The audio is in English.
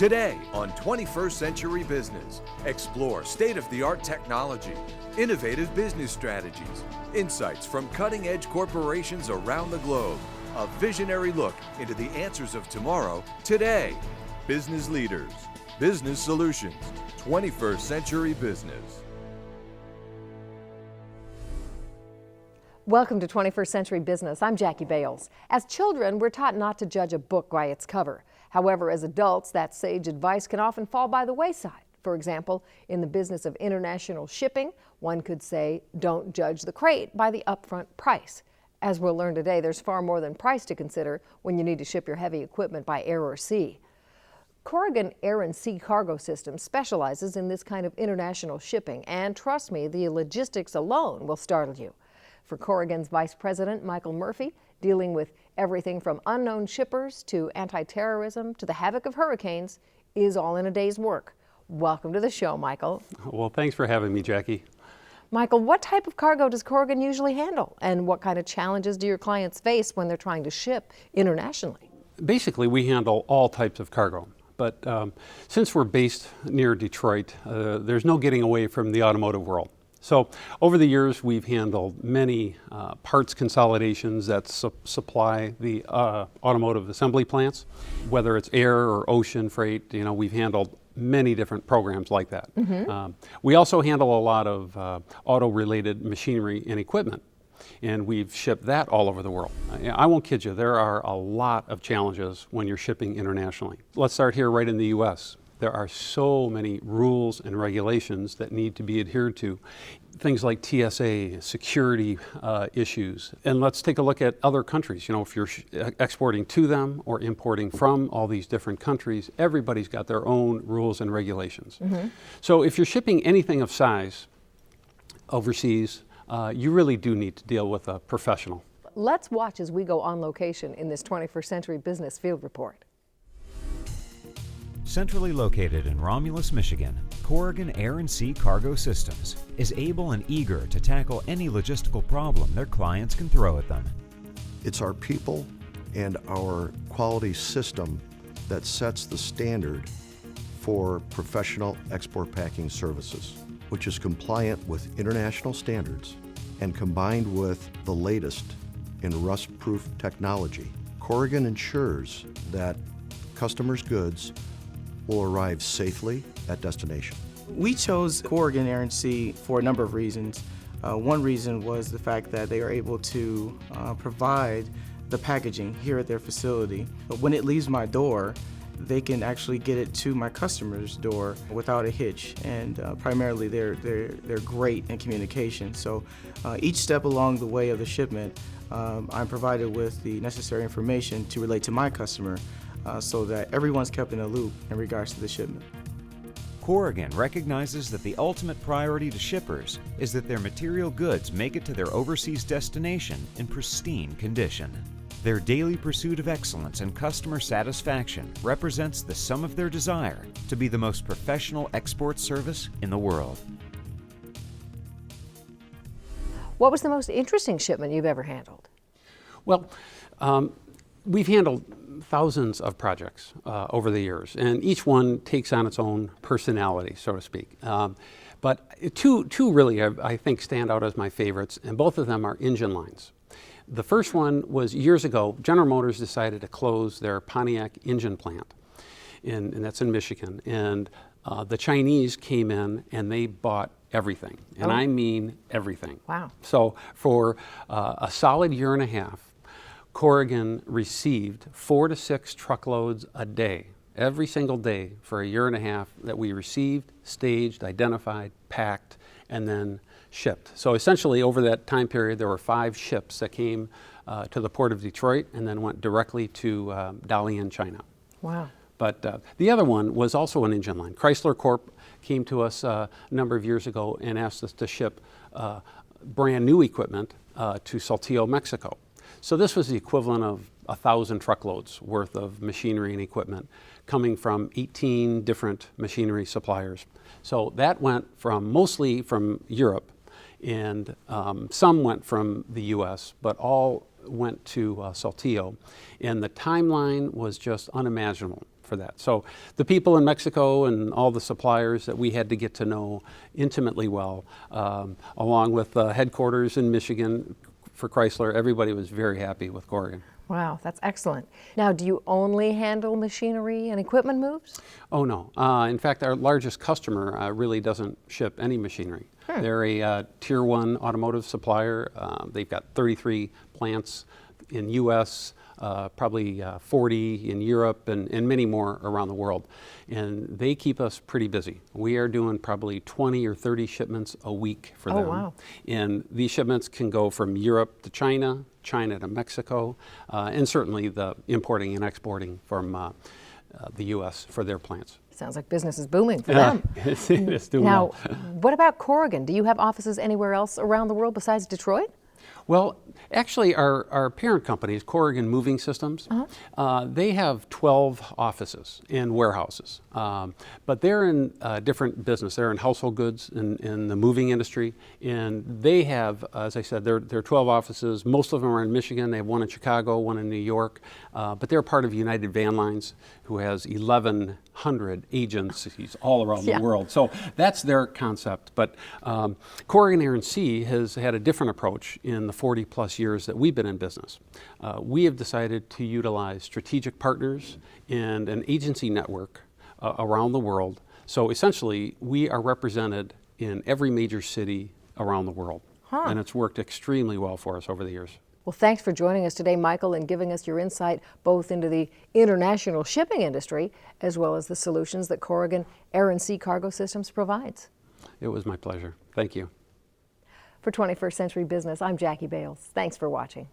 Today on 21st Century Business, explore state-of-the-art technology, innovative business strategies, insights from cutting-edge corporations around the globe, a visionary look into the answers of tomorrow, today. Business leaders, business solutions, 21st Century Business. Welcome to 21st Century Business. I'm Jackie Bales. As children, we're taught not to judge a book by its cover. However, as adults, that sage advice can often fall by the wayside. For example, in the business of international shipping, one could say, don't judge the crate by the upfront price. As we'll learn today, there's far more than price to consider when you need to ship your heavy equipment by air or sea. Corrigan Air and Sea Cargo Systems specializes in this kind of international shipping, and trust me, the logistics alone will startle you. For Corrigan's Vice President, Michael Murphy, dealing with everything from unknown shippers to anti-terrorism to the havoc of hurricanes is all in a day's work. Welcome to the show, Michael. Well, thanks for having me, Jackie. Michael, what type of cargo does Corrigan usually handle, and what kind of challenges do your clients face when they're trying to ship internationally? Basically, we handle all types of cargo. But since we're based near Detroit, there's no getting away from the automotive world. So over the years, we've handled many parts consolidations that supply the automotive assembly plants, whether it's air or ocean freight. You know, we've handled many different programs like that. Mm-hmm. We also handle a lot of auto-related machinery and equipment, and we've shipped that all over the world. I won't kid you, there are a lot of challenges when you're shipping internationally. Let's start here right in the U.S. There are so many rules and regulations that need to be adhered to. Things like TSA, security issues. And let's take a look at other countries. You know, if you're exporting to them or importing from all these different countries, everybody's got their own rules and regulations. Mm-hmm. So if you're shipping anything of size overseas, you really do need to deal with a professional. Let's watch as we go on location in this 21st Century Business Field Report. Centrally located in Romulus, Michigan, Corrigan Air and Sea Cargo Systems is able and eager to tackle any logistical problem their clients can throw at them. It's our people and our quality system that sets the standard for professional export packing services, which is compliant with international standards and combined with the latest in rust-proof technology. Corrigan ensures that customers' goods will arrive safely at destination. We chose Corrigan Air and Sea for a number of reasons. One reason was the fact that they are able to provide the packaging here at their facility. But when it leaves my door, they can actually get it to my customer's door without a hitch. And primarily, they're great in communication. So each step along the way of the shipment, I'm provided with the necessary information to relate to my customer, so that everyone's kept in a loop in regards to the shipment. Corrigan recognizes that the ultimate priority to shippers is that their material goods make it to their overseas destination in pristine condition. Their daily pursuit of excellence and customer satisfaction represents the sum of their desire to be the most professional export service in the world. What was the most interesting shipment you've ever handled? Well, we've handled thousands of projects over the years, and each one takes on its own personality, so to speak. But two really, I think, stand out as my favorites, and both of them are engine lines. The first one was years ago. General Motors decided to close their Pontiac engine plant, and that's in Michigan. And the Chinese came in and they bought everything, and I mean everything. Wow. So for a solid year and a half, Corrigan received 4 to 6 truckloads a day, every single day for a year and a half, that we received, staged, identified, packed, and then shipped. So essentially over that time period, there were 5 ships that came to the port of Detroit and then went directly to Dalian, China. Wow. But the other one was also an engine line. Chrysler Corp came to us a number of years ago and asked us to ship brand new equipment to Saltillo, Mexico. So this was the equivalent of 1,000 truckloads worth of machinery and equipment coming from 18 different machinery suppliers. So that went from mostly from Europe, and some went from the US, but all went to Saltillo, and the timeline was just unimaginable for that. So the people in Mexico and all the suppliers that we had to get to know intimately well, along with headquarters in Michigan for Chrysler, everybody was very happy with Corrigan. Wow, that's excellent. Now, do you only handle machinery and equipment moves? Oh no. In fact, our largest customer really doesn't ship any machinery. They're a tier 1 automotive supplier. They've got 33 plants in U.S., probably 40 in Europe, and many more around the world. And they keep us pretty busy. We are doing probably 20 or 30 shipments a week for them. Wow. And these shipments can go from Europe to China, China to Mexico, and certainly the importing and exporting from the U.S. for their plants. Sounds like business is booming for them. It's doing Now, well. what about Corrigan? Do you have offices anywhere else around the world besides Detroit? Well, actually, our parent company is Corrigan Moving Systems. They have 12 offices and warehouses, but they're in different business. They're in household goods in the moving industry, and they have, as I said, they're 12 offices. Most of them are in Michigan. They have one in Chicago, one in New York, but they're part of United Van Lines, who has 1,100 agencies all around the world. So that's their concept. But Corrigan Air & Sea has had a different approach in the 40-plus years that we've been in business. We have decided to utilize strategic partners and an agency network around the world. So essentially, we are represented in every major city around the world. And it's worked extremely well for us over the years. Well, thanks for joining us today, Michael, and giving us your insight both into the international shipping industry as well as the solutions that Corrigan Air & Sea Cargo Systems provides. It was my pleasure. Thank you. For 21st Century Business, I'm Jackie Bales. Thanks for watching.